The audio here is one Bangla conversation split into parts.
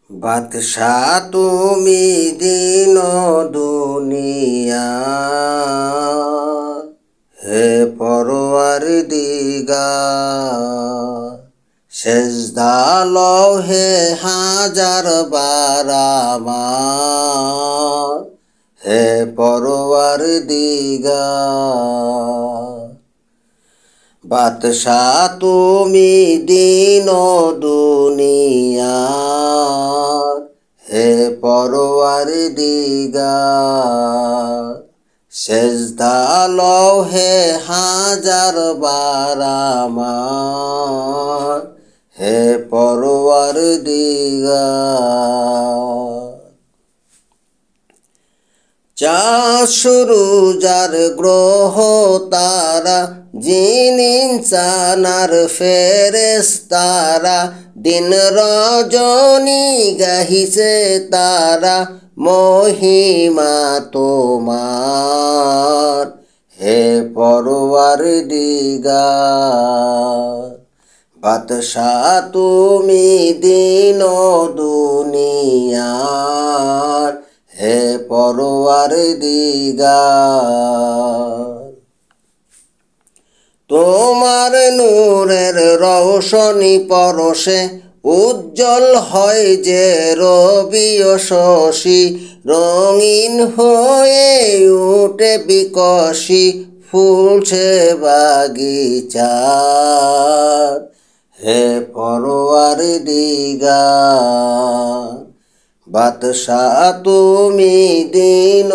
বাদশাহ তুমি দিন দুনিয়া, হে পরওয়ারদিগার। সেজদা লও হে হাজার বার আমার, হে পরওয়ারদিগার। বাদশাহ তুমি দিন দুনিয়ার, হে পরওয়ারদিগার। সেজদা লও হে হাজার বার আমার, হে পরওয়ারদিগার। চাঁদ সূরুজার গ্রহ তারা, জিন ইনসান আর ফেরেশতারা, দিন রজনী গাহিছে তারা মহিমা তোমার, হে পরওয়ারদিগার। বাদশাহ তুমি দিন দুনিয়ার, হে পরওয়ারদিগার। তোমার নূরের রৌশনী পরশে উজ্জ্বল হয় যে রবি ও শশী, রঙিন হয়ে উঠে বিকশী ফুলছে বাগিচার, হে পরওয়ারদিগার। বাদশাহ তুমি দিন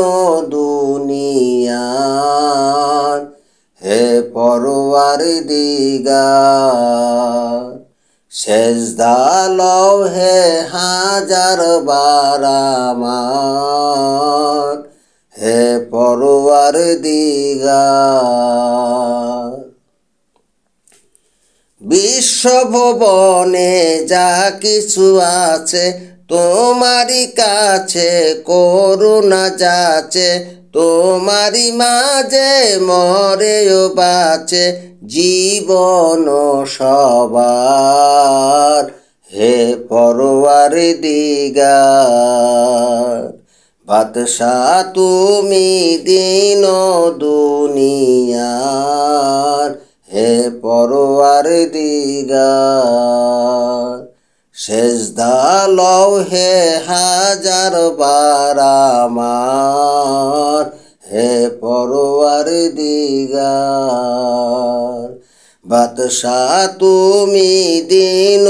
দুনিয়ার, হে পরওয়ারদিগার। সেজদা লও হে হাজার বার আমার, হে পরওয়ারদিগার। বিশ্বভুবনে যা কিছু আছে তোমারই কাছে করুণা যাচে, তোমারই মাঝে মরে ও বাঁচে জীবন সবার, হে পরওয়ারদিগার। বাদশাহ তুমি দিন দুনিয়ার, হে পরওয়ারদিগার। সেজদা লও হে হাজার বার আমার, হে পরওয়ারদিগার। বাদশাহ তুমি দিন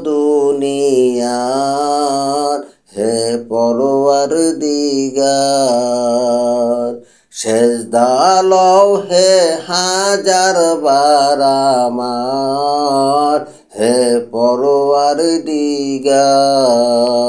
দুনিয়ার, হে পরওয়ারদিগার। সেজদা লও হে হাজার বার আমার, হে পরওয়ারদিগার।